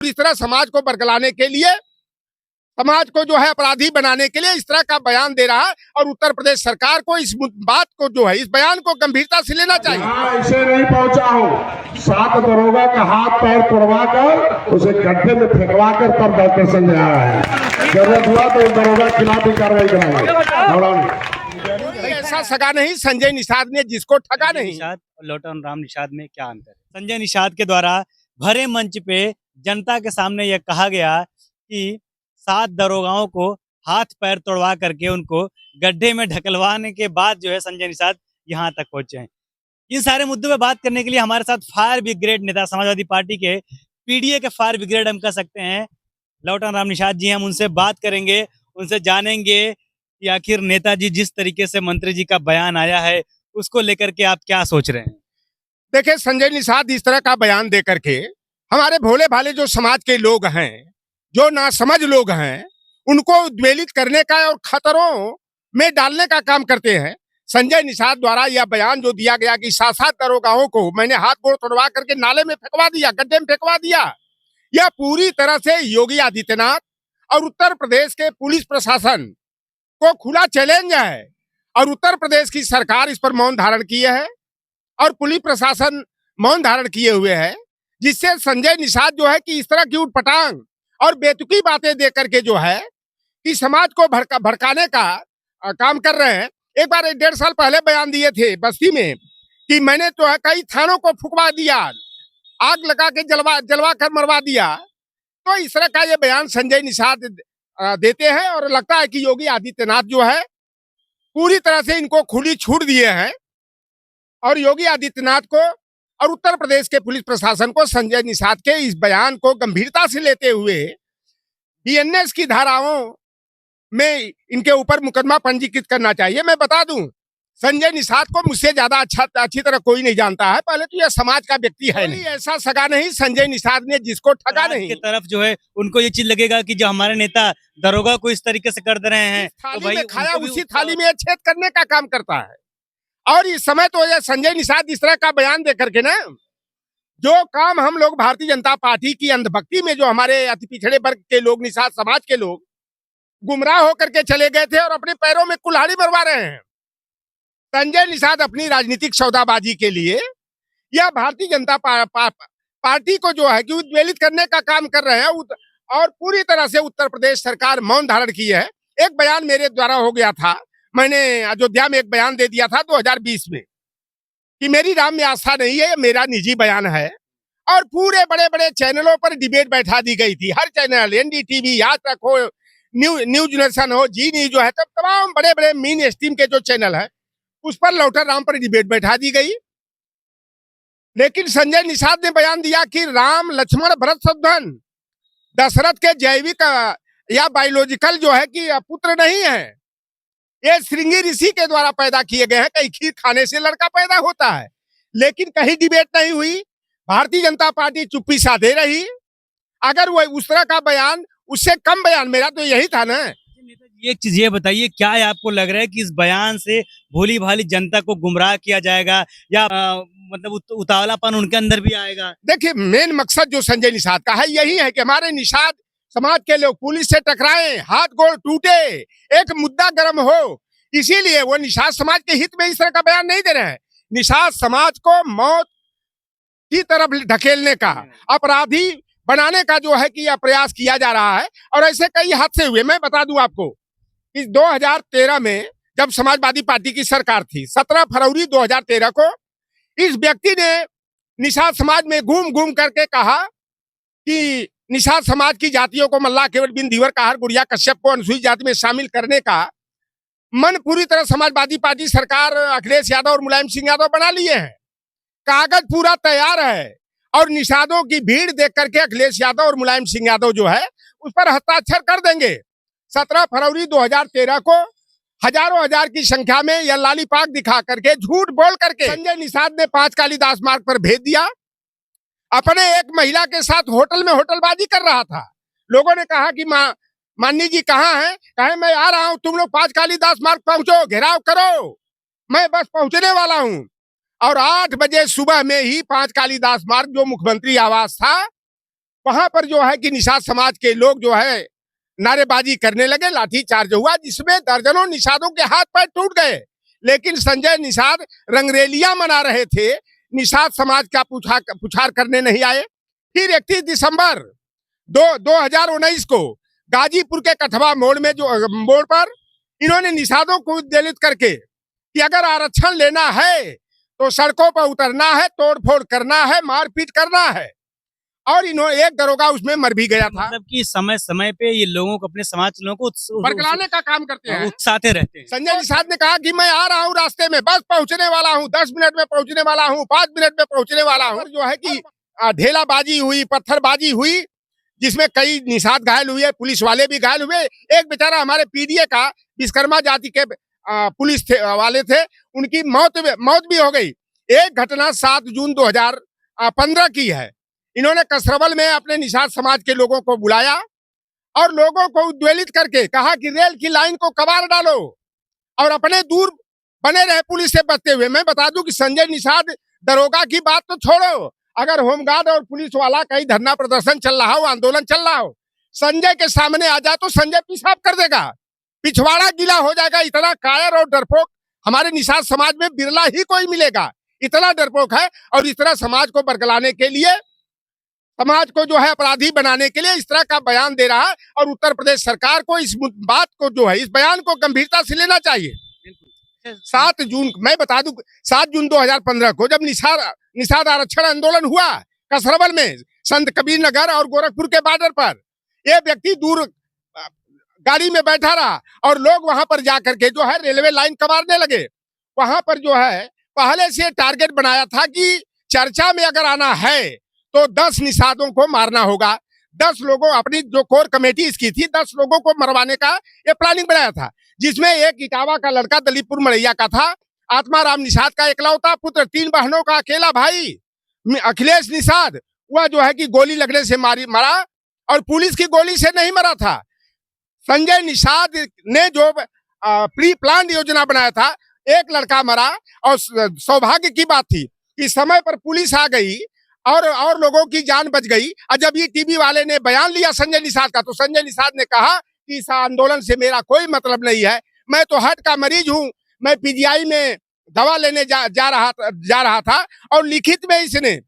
इस तरह समाज को बरगलाने के लिए, समाज को जो है अपराधी बनाने के लिए इस तरह का बयान दे रहा है। और उत्तर प्रदेश सरकार को इस बात को जो है, इस बयान को गंभीरता से लेना चाहिए। ऐसे नहीं पहुंचा हूं, 7 दरोगा का हाथ पैर तोड़वा कर उसे गड्ढे में फेंकवा कर तब डॉक्टर संजय आया है। जरूरत हुआ तो दरोगा के खिलाफ भी कार्रवाई कराएंगे। ऐसा सगा नहीं संजय निषाद ने जिसको ठगा नहीं। निषाद और लौटन राम निषाद में क्या अंतर है? संजय निषाद के द्वारा भरे मंच पे जनता के सामने यह कहा गया कि 7 दरोगाओं को हाथ पैर तोड़वा करके उनको गड्ढे में ढकलवाने के बाद जो है संजय निषाद यहाँ तक पहुंचे हैं। इन सारे मुद्दों पे बात करने के लिए हमारे साथ फायर ब्रिगेड नेता समाजवादी पार्टी के पीडीए के फायर ब्रिगेड हम कह सकते हैं लौटन राम निषाद जी। हम उनसे बात करेंगे, उनसे जानेंगे कि आखिर नेताजी जिस तरीके से मंत्री जी का बयान आया है उसको लेकर के आप क्या सोच रहे हैं? देखिए, संजय निषाद इस तरह का बयान दे करके हमारे भोले भाले जो समाज के लोग हैं, जो नासमझ लोग हैं, उनको उद्वेलित करने का और खतरों में डालने का काम करते हैं। संजय निषाद द्वारा यह बयान जो दिया गया कि 7 दरोगाओं को मैंने हाथ गोड़ तोड़वा करके नाले में फेंकवा दिया, गड्ढे में फेंकवा दिया, यह पूरी तरह से योगी आदित्यनाथ और उत्तर प्रदेश के पुलिस प्रशासन को खुला चैलेंज है। और उत्तर प्रदेश की सरकार इस पर मौन धारण किए है और पुलिस प्रशासन मौन धारण किए हुए है, जिससे संजय निषाद जो है कि इस तरह की उटपटांग और बेतुकी बातें दे करके जो है कि समाज को भड़काने का काम कर रहे हैं। एक बार 1.5 साल पहले बयान दिए थे बस्ती में कि मैंने तो है कई थानों को फुकवा दिया, आग लगा के जलवा कर मरवा दिया। तो इस तरह का ये बयान संजय निषाद देते हैं और लगता है कि योगी आदित्यनाथ जो है पूरी तरह से इनको खुली छूट दिए हैं। और योगी आदित्यनाथ को और उत्तर प्रदेश के पुलिस प्रशासन को संजय निषाद के इस बयान को गंभीरता से लेते हुए बीएनएस की धाराओं में इनके ऊपर मुकदमा पंजीकृत करना चाहिए। मैं बता दूं, संजय निषाद को मुझसे ज्यादा अच्छी तरह कोई नहीं जानता है। पहले तो यह समाज का व्यक्ति है नहीं, ऐसा सगा नहीं संजय निषाद ने जिसको ठगा नहीं। की तरफ जो है उनको ये चीज लगेगा कि जो हमारे नेता दरोगा को इस तरीके से कर दे रहे हैं थाली तो भाई में खाया उसी थाली में छेद करने का काम करता है। और इस समय तो यह संजय निषाद इस तरह का बयान दे करके ना, जो काम हम लोग भारतीय जनता पार्टी की अंधभक्ति में जो हमारे अति पिछड़े वर्ग के लोग, निषाद समाज के लोग गुमराह होकर के चले गए थे और अपने पैरों में कुल्हाड़ी मरवा रहे हैं। संजय निषाद अपनी राजनीतिक सौदाबाजी के लिए या भारतीय जनता पार्टी को जो है कि उद्वेलित करने का काम कर रहे हैं। और पूरी तरह से उत्तर प्रदेश सरकार मौन धारण की है। एक बयान मेरे द्वारा हो गया था, मैंने अयोध्या में एक बयान दे दिया था 2020 में कि मेरी राम में आस्था नहीं है, मेरा निजी बयान है। और पूरे बड़े बड़े चैनलों पर डिबेट बैठा दी गई थी। हर चैनल, एनडीटीवी, आज तक हो, न्यूज नेशन हो, जी न्यूज जो है, तब तमाम बड़े बड़े मेन स्ट्रीम के जो चैनल है उस पर लौटन राम पर डिबेट बैठा दी गई। लेकिन संजय निषाद ने बयान दिया कि राम, लक्ष्मण, भरत, शत्रुघ्न दशरथ के जैविक या बायोलॉजिकल जो है कि पुत्र नहीं है, ये श्रृंगी ऋषि के द्वारा पैदा किए गए हैं। कहीं खीर खाने से लड़का पैदा होता है। लेकिन कहीं डिबेट नहीं हुई, भारतीय जनता पार्टी चुप्पी साधे रही। अगर वो उस तरह का बयान, उससे कम बयान, मेरा तो यही था ना। एक चीज ये बताइए, क्या आपको लग रहा है कि इस बयान से भोली भाली जनता को गुमराह किया जाएगा या मतलब उतावलापन उनके अंदर भी आएगा? देखिए, मेन मकसद जो संजय निषाद का है यही है कि हमारे निषाद समाज के लोग पुलिस से टकराएं, हाथ गोड़ टूटे, एक मुद्दा गर्म हो। इसीलिए वो निषाद समाज के हित में इस तरह का बयान नहीं दे रहे हैं। निषाद समाज को मौत की तरफ ढकेलने का, अपराधी बनाने का जो है कि यह प्रयास किया जा रहा है। और ऐसे कई हादसे हुए। मैं बता दूं आपको कि 2013 में जब समाजवादी पार्टी की सरकार थी, 17 फरवरी 2013 को इस व्यक्ति ने निषाद समाज में घूम घूम करके कहा कि निषाद समाज की जातियों को मल्लाह, केवट, बिन, धीवर, काहर, गुड़िया, कश्यप को अनुसूचित जाति में शामिल करने का मन पूरी तरह समाजवादी पार्टी सरकार, अखिलेश यादव और मुलायम सिंह यादव बना लिए हैं। कागज पूरा तैयार है और निषादों की भीड़ देख करके अखिलेश यादव और मुलायम सिंह यादव जो है उस पर हस्ताक्षर कर देंगे। 17 फरवरी 2013 को हजारों हजार की संख्या में यह लाली पाक दिखा करके, झूठ बोल करके संजय निषाद ने 5 कालीदास मार्ग पर भेज दिया। अपने एक महिला के साथ होटल में होटलबाजी कर रहा था। लोगों ने कहा कि माननी जी कहाँ हैं? कहे मैं आ रहा हूं, तुम लोग 5 कालीदास मार्ग पहुंचो, घेराव करो, मैं बस पहुंचने वाला हूं। और 8 बजे सुबह में ही 5 कालीदास मार्ग जो मुख्यमंत्री आवास था वहां पर जो है कि निषाद समाज के लोग जो है नारेबाजी करने लगे, लाठी चार्ज हुआ, जिसमें दर्जनों निषादों के हाथ पैर टूट गए। लेकिन संजय निषाद रंगरेलियां मना रहे थे, निषाद समाज का पुछार करने नहीं आए। फिर 31 दिसंबर 2019 को गाजीपुर के कठवा मोड़ पर इन्होंने निषादों को उद्वेलित करके कि अगर आरक्षण लेना है तो सड़कों पर उतरना है, तोड़फोड़ करना है, मारपीट करना है। और इन्होंने एक दरोगा उसमें मर भी गया था। मतलब कि समय समय पे ये लोगों को, अपने समाज के लोगों को बरगलाने का काम करते हैं, उकसाते रहते हैं। संजय निषाद ने कहा कि मैं आ रहा हूँ, रास्ते में बस पहुंचने वाला हूँ, 10 मिनट में पहुंचने वाला हूँ, 5 मिनट में पहुंचने वाला हूँ। जो है कि ढेलाबाजी हुई, पत्थरबाजी हुई, जिसमें कई निषाद घायल हुए, पुलिस वाले भी घायल हुए। एक बेचारा हमारे पीडीए का विश्वकर्मा जाति के पुलिस वाले थे, उनकी मौत भी हो गई। एक घटना 7 जून 2015 की है। इन्होंने कसरवल में अपने निषाद समाज के लोगों को बुलाया और लोगों को उद्वेलित करके कहा कि रेल की लाइन को कबाड़ डालो और अपने दूर बने रहे पुलिस से बचते हुए। मैं बता दूं कि संजय निषाद दरोगा की बात तो छोड़ो, अगर होमगार्ड और पुलिस वाला कहीं धरना प्रदर्शन चल रहा हो, आंदोलन चल रहा हो, संजय के सामने आ जाए तो संजय पेशाब कर देगा, पिछवाड़ा गीला हो जाएगा। इतना कायर और डरपोक हमारे निषाद समाज में बिरला ही कोई मिलेगा, इतना डरपोक है। और इस तरह समाज को बरगलाने के लिए, समाज को जो है अपराधी बनाने के लिए इस तरह का बयान दे रहा है। और उत्तर प्रदेश सरकार को इस बात को जो है, इस बयान को गंभीरता से लेना चाहिए। 7 जून, मैं बता दूं, 7 जून 2015 को जब निषाद आरक्षण आंदोलन हुआ कसरवल में, संत कबीर नगर और गोरखपुर के बॉर्डर पर, यह व्यक्ति दूर गाड़ी में बैठा रहा और लोग वहां पर जाकर के जो है रेलवे लाइन कबाड़ने लगे। वहां पर जो है पहले से टारगेट बनाया था कि चर्चा में अगर आना है तो 10 निषादों को मारना होगा। 10 लोगों, अपनी जो कोर कमेटी इसकी थी, 10 लोगों को मरवाने का ये प्लानिंग बनाया था, जिसमें एक इटावा का लड़का दलीपुर मड़ैया का था, आत्माराम निषाद का इकलौता पुत्र, 3 बहनों का अकेला भाई अखिलेश निषाद, वह जो है कि गोली लगने से मरा और पुलिस की गोली से नहीं मरा था। संजय निषाद ने जो प्री प्लान योजना बनाया था, एक लड़का मरा। और सौभाग्य की बात थी कि समय पर पुलिस आ गई और लोगों की जान बच गई। और जब ये टीवी वाले ने बयान लिया संजय निषाद का, तो संजय निषाद ने कहा कि इस आंदोलन से मेरा कोई मतलब नहीं है, मैं तो हार्ट का मरीज हूं, मैं पीजीआई में दवा लेने जा रहा था। और लिखित में इसने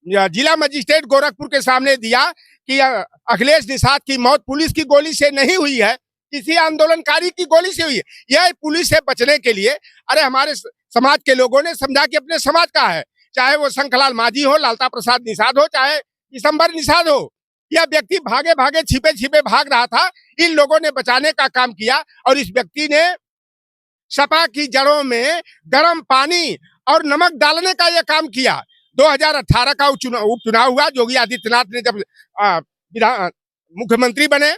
जिला मजिस्ट्रेट गोरखपुर के सामने दिया कि अखिलेश निषाद की मौत पुलिस की गोली से नहीं हुई है, किसी आंदोलनकारी की गोली से हुई है। यह पुलिस से बचने के लिए, अरे हमारे समाज के लोगों ने समझा कि अपने समाज का है, चाहे वो शंखलाल माझी हो, लालता प्रसाद निषाद हो, चाहे दिसंबर निषाद हो, यह व्यक्ति भागे भागे छिपे छिपे भाग रहा था। इन लोगों ने बचाने का काम किया और इस व्यक्ति ने सपा की जड़ों में गर्म पानी और नमक डालने का यह काम किया। 2018 का उपचुनाव हुआ, योगी आदित्यनाथ ने जब मुख्यमंत्री बने,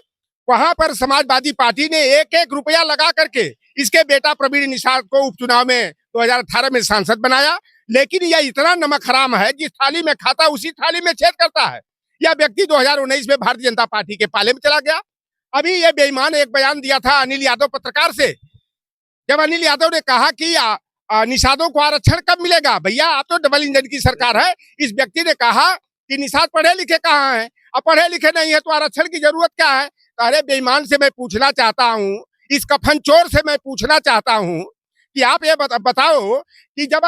वहां पर समाजवादी पार्टी ने 1-1 रुपया लगा करके इसके बेटा प्रवीण निषाद को उपचुनाव में 2018 में सांसद बनाया। लेकिन यह इतना नमक हराम है, जिस थाली में खाता उसी थाली में छेद करता है। यह व्यक्ति 2019 में भारतीय जनता पार्टी के पाले में चला गया। अभी यह बेईमान एक बयान दिया था अनिल यादव पत्रकार से, जब अनिल यादव ने कहा कि निषादों को आरक्षण कब मिलेगा। भैया, आप तो डबल इंजन की सरकार है। इस व्यक्ति ने कहा कि निषाद पढ़े लिखे कहाँ हैं, अब पढ़े लिखे नहीं है तो आरक्षण की जरूरत क्या है। अरे बेईमान से मैं पूछना चाहता हूँ, इस कफन चोर से मैं पूछना चाहता हूँ कि आप ये बताओ कि जब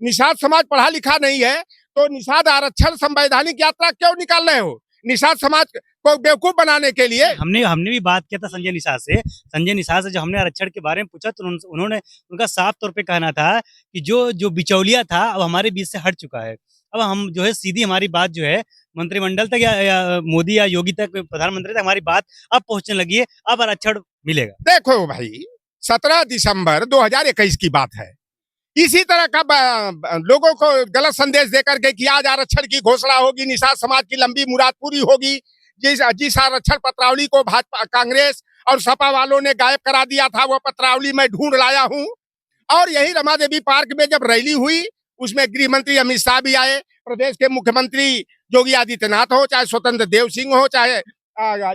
निषाद समाज पढ़ा लिखा नहीं है तो निषाद आरक्षण संवैधानिक यात्रा क्यों निकाल रहे हो, निषाद समाज को बेवकूफ बनाने के लिए। हमने भी बात किया था संजय निषाद से जब हमने आरक्षण के बारे में पूछा तो उन्होंने, उनका साफ तौर पे कहना था कि जो बिचौलिया था अब हमारे बीच से हट चुका है। अब हम जो है सीधी हमारी बात जो है मंत्रिमंडल तक या मोदी या योगी तक, प्रधानमंत्री तक हमारी बात अब पहुंचने लगी है, अब आरक्षण मिलेगा। देखो भाई, 17 दिसंबर 2021 की बात है। इसी तरह का लोगों को गलत संदेश देकर के कि आज आरक्षण की घोषणा होगी, निषाद समाज की लंबी मुराद पूरी होगी। जिस आरक्षण पत्रावली को भाजपा, कांग्रेस और सपा वालों ने गायब करा दिया था, वो पत्रावली मैं ढूंढ लाया हूं। और यही रमा देवी पार्क में जब रैली हुई, उसमें गृह मंत्री अमित शाह भी आए, प्रदेश के मुख्यमंत्री योगी आदित्यनाथ हो, चाहे स्वतंत्र देव सिंह हो, चाहे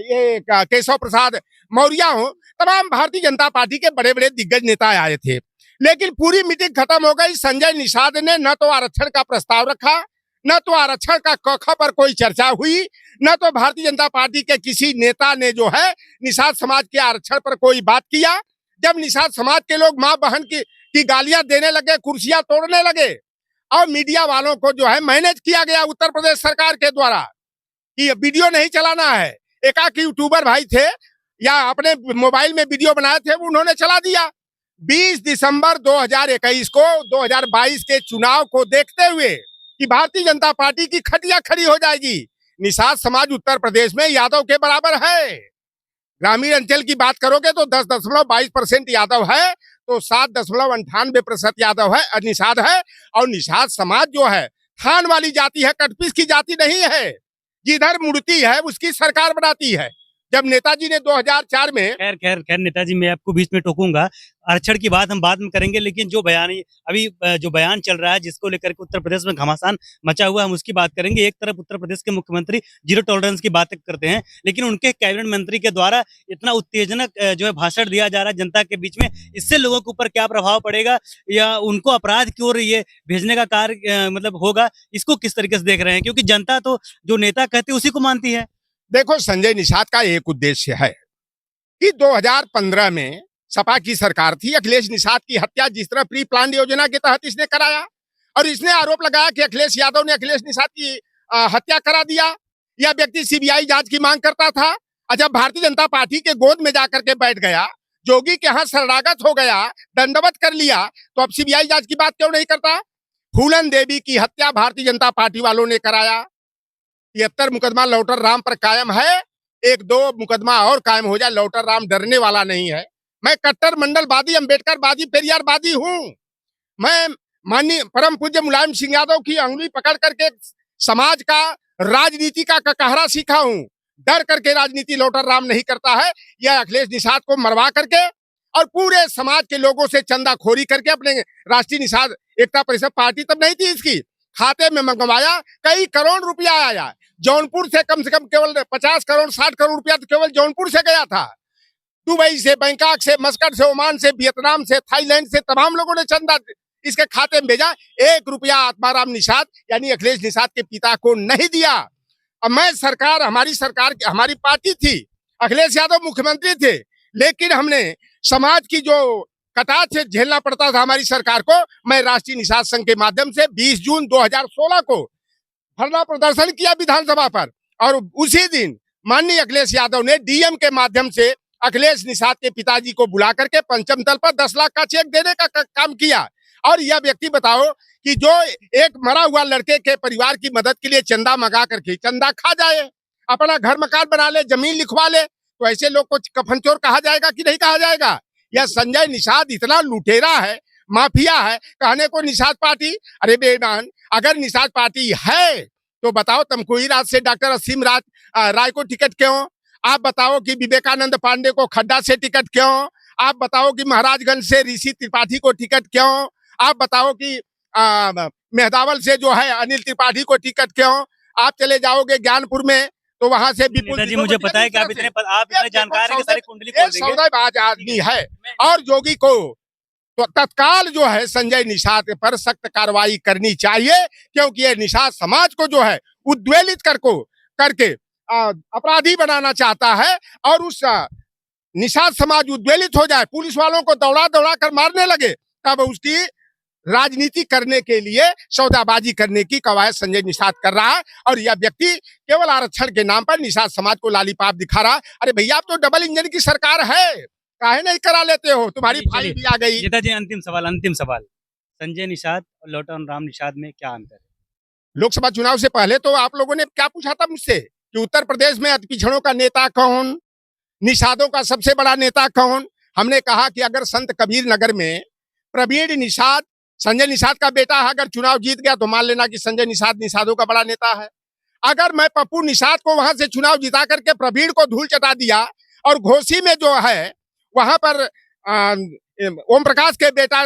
ये केशव प्रसाद मौर्य हो, तमाम भारतीय जनता पार्टी के बड़े बड़े दिग्गज नेता आए थे। लेकिन पूरी मीटिंग खत्म हो गई, संजय निषाद ने न तो आरक्षण का प्रस्ताव रखा, न तो आरक्षण का क ख पर कोई चर्चा हुई, न तो भारतीय जनता पार्टी के किसी नेता ने जो है निषाद समाज के आरक्षण पर कोई बात किया। जब निषाद समाज के लोग मां बहन की गालियां देने लगे, कुर्सियां तोड़ने लगे, और मीडिया वालों को जो है मैनेज किया गया उत्तर प्रदेश सरकार के द्वारा कि वीडियो नहीं चलाना है। एकाक यूट्यूबर भाई थे या अपने मोबाइल में वीडियो बनाए थे, उन्होंने चला दिया। 20 दिसंबर 2021 को 2022 के चुनाव को देखते हुए कि भारतीय जनता पार्टी की खटिया खड़ी हो जाएगी, निषाद समाज उत्तर प्रदेश में यादव के बराबर है। ग्रामीण अंचल की बात करोगे तो 10.22% यादव है, तो 7.98% यादव है, निषाद है। और निषाद समाज जो है थान वाली जाति है, कटपीस की जाति नहीं है। जिधर मुड़ती है उसकी सरकार बनाती है। जब नेताजी ने 2004 में खैर खैर खैर नेताजी, मैं आपको बीच में टोकूंगा। आरक्षण की बात हम बाद में करेंगे, लेकिन जो बयान अभी जो बयान चल रहा है जिसको लेकर के उत्तर प्रदेश में घमासान मचा हुआ है, हम उसकी बात करेंगे। एक तरफ उत्तर प्रदेश के मुख्यमंत्री जीरो टॉलरेंस की बात करते हैं, लेकिन उनके कैबिनेट मंत्री के द्वारा इतना उत्तेजनक जो है भाषण दिया जा रहा है जनता के बीच में, इससे लोगों के ऊपर क्या प्रभाव पड़ेगा या उनको अपराध की ओर ये भेजने का कार्य मतलब होगा, इसको किस तरीके से देख रहे हैं? क्योंकि जनता तो जो नेता कहते हैं उसी को मानती है। देखो, संजय निषाद का एक उद्देश्य है कि 2015 में सपा की सरकार थी, अखिलेश निषाद की हत्या जिस तरह प्री प्लान योजना के तहत इसने कराया, और इसने आरोप लगाया कि अखिलेश यादव ने अखिलेश निषाद की हत्या करा दिया। यह व्यक्ति सीबीआई जांच की मांग करता था। जब भारतीय जनता पार्टी के गोद में जाकर के बैठ गया, जोगी के यहाँ शरणागत हो गया, दंडवत कर लिया, तो अब सीबीआई जांच की बात क्यों नहीं करता? फूलन देवी की हत्या भारतीय जनता पार्टी वालों ने कराया। 73 मुकदमा लौटर राम पर कायम है, 1-2 मुकदमा और कायम हो जाए, लौटर राम डरने वाला नहीं है। मैं कट्टर मंडलवादी, अम्बेडकरवादी, पेरियारवादी हूं। मैं माननीय परम पूज्य मुलायम सिंह यादव की अंगुली पकड़ करके समाज का, राजनीति का ककहरा सीखा हूं। डर करके राजनीति लौटर राम नहीं करता है। यह अखिलेश निषाद को मरवा करके और पूरे समाज के लोगों से चंदाखोरी करके अपने राष्ट्रीय निषाद एकता परिषद पार्टी तब नहीं थी इसकी, खाते में मंगवाया, कई करोड़ रुपया आया। जौनपुर से कम केवल 50 करोड़ 60 करोड़ रुपया तो केवल जौनपुर से गया था। दुबई से, बैंकॉक से, मस्कट से, ओमान से, वियतनाम से, थाईलैंड से तमाम लोगों ने चंदा इसके खाते में भेजा। 1 रुपया आत्माराम निषाद यानी अखिलेश निषाद के पिता को नहीं दिया। अब मैं सरकार, हमारी पार्टी थी, अखिलेश यादव मुख्यमंत्री थे, लेकिन हमने समाज की जो कटार से झेलना पड़ता था हमारी सरकार को, मैं राष्ट्रीय निषाद संघ के माध्यम से 20 जून 2016 को धरना प्रदर्शन किया विधानसभा पर, और उसी दिन माननीय अखिलेश यादव ने डीएम के माध्यम से अखिलेश निषाद के पिताजी को बुला करके पंचम तल पर 10 लाख का चेक देने का काम किया। और यह व्यक्ति बताओ कि जो एक मरा हुआ लड़के के परिवार की मदद के लिए चंदा मंगा करके चंदा खा जाए, अपना घर मकान बना ले, जमीन लिखवा ले, तो ऐसे लोग को कफन चोर कहा जाएगा कि नहीं कहा जाएगा? यह संजय निषाद इतना लुटेरा है, माफिया है, कहने को निषाद पार्टी। अरे बेईमान, अगर निषाद पार्टी है तो बताओ तमकुही राज से डॉक्टर असीम राय को टिकट क्यों? आप बताओ कि विवेकानंद पांडे को खड्डा से टिकट क्यों? आप बताओ कि महाराजगंज से ऋषि त्रिपाठी को टिकट क्यों? आप बताओ कि मेहदावल से जो है अनिल त्रिपाठी को टिकट क्यों? आप चले जाओगे ज्ञानपुर में तो वहां से नेताजी, मुझे पता है कि आप इतने जानकार हैं कि सारी कुंडली खोल देंगे। सौदेबाज आदमी है। और जोगी को तो तत्काल जो है संजय निषाद पर सख्त कार्रवाई करनी चाहिए, क्योंकि ये निषाद समाज को जो है उद्वेलित करके अपराधी बनाना चाहता है। और उस निषाद समाज उद्वेलित हो जाए, पुलिस वालों को दौड़ा दौड़ा कर मारने लगे, तब उसकी राजनीति करने के लिए सौदाबाजी करने की कवायद संजय निषाद कर रहा है। और यह व्यक्ति केवल आरक्षण के नाम पर निषाद समाज को लालीपाप दिखा रहा है। अरे भैया, आप तो डबल इंजन की सरकार है, काहे नहीं करा लेते हो? तुम्हारी फाइल भी आ गई। नेताजी, अंतिम सवाल, संजय निषाद और लौटन राम निषाद में क्या अंतर है? लोकसभा चुनाव से पहले तो आप लोगों ने क्या पूछा था मुझसे कि उत्तर प्रदेश में अति पिछड़ों का नेता कौन, निषादों का सबसे बड़ा नेता कौन? हमने कहा कि अगर संत कबीर नगर में प्रवीण निषाद संजय निषाद का बेटा है, अगर चुनाव जीत गया तो मान लेना कि संजय निषाद निषादों का बड़ा नेता है। अगर मैं पप्पू निषाद को वहां से चुनाव जिता करके प्रवीण को धूल चटा दिया और घोसी में जो है वहां पर ओम प्रकाश के बेटा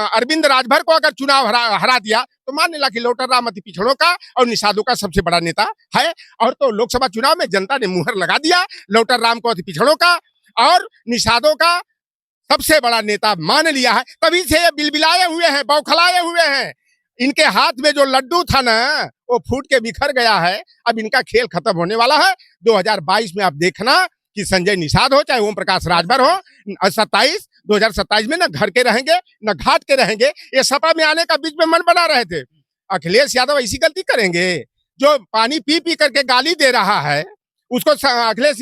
अरविंद राजभर को अगर चुनाव हरा दिया तो मान लेना कि लौटर राम अति पिछड़ों का और निषादों का सबसे बड़ा नेता है। और तो लोकसभा चुनाव में जनता ने मुहर लगा दिया, लौटर राम को अति पिछड़ों का और निषादों का सबसे बड़ा नेता मान लिया है। तभी से ये बिलबिलाए हुए हैं, बौखलाए हुए हैं। इनके हाथ में जो लड्डू था ना, वो फूट के बिखर गया है। अब इनका खेल खत्म होने वाला है। 2022 में आप देखना कि संजय निषाद हो चाहे ओम प्रकाश राजभर हो, 2027 में न घर के रहेंगे न घाट के रहेंगे। ये सपा में आने का बीच में मन बना रहे थे। अखिलेश यादव ऐसी गलती करेंगे? जो पानी पी पी करके गाली दे रहा है उसको अखिलेश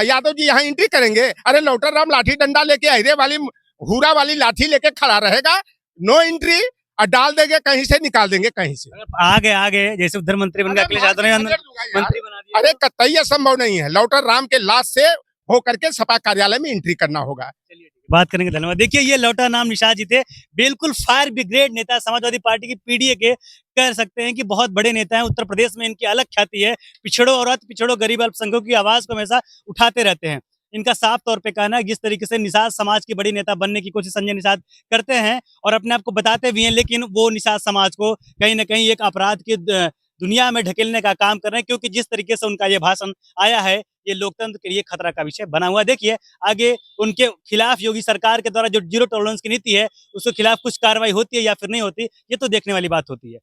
यादव जी यहाँ एंट्री करेंगे? अरे लौटर राम लाठी डंडा लेके अहिरे वाली हुरा वाली लाठी लेके खड़ा रहेगा। नो एंट्री, और डाल देंगे कहीं से, निकाल देंगे कहीं से। आगे जैसे उधर मंत्री बन गए अखिलेश यादव ने मंत्री बना दिया। अरे कतई संभव नहीं है। लौटर राम के लाश से होकर के सपा कार्यालय में एंट्री करना होगा। बात करेंगे, धन्यवाद। देखिए ये लौटा नाम निषाद जी थे, बिल्कुल फायर ब्रिगेड नेता, समाजवादी पार्टी की पीडीए के कह सकते हैं कि बहुत बड़े नेता हैं। उत्तर प्रदेश में इनकी अलग ख्याति है। पिछड़ों और अति पिछड़ों गरीब अल्पसंख्यकों की आवाज को हमेशा उठाते रहते हैं। इनका साफ तौर पे कहना है जिस तरीके से निषाद समाज की बड़ी नेता बनने की कोशिश संजय निषाद करते हैं और अपने आप को बताते भी हैं, लेकिन वो निषाद समाज को कहीं ना कहीं एक अपराध की दुनिया में ढकेलने का काम कर रहे हैं, क्योंकि जिस तरीके से उनका ये भाषण आया है ये लोकतंत्र के लिए खतरा का विषय बना हुआ। देखिए आगे उनके खिलाफ योगी सरकार के द्वारा जो जीरो टॉलरेंस की नीति है उसके खिलाफ कुछ कार्रवाई होती है या फिर नहीं होती, ये तो देखने वाली बात होती है।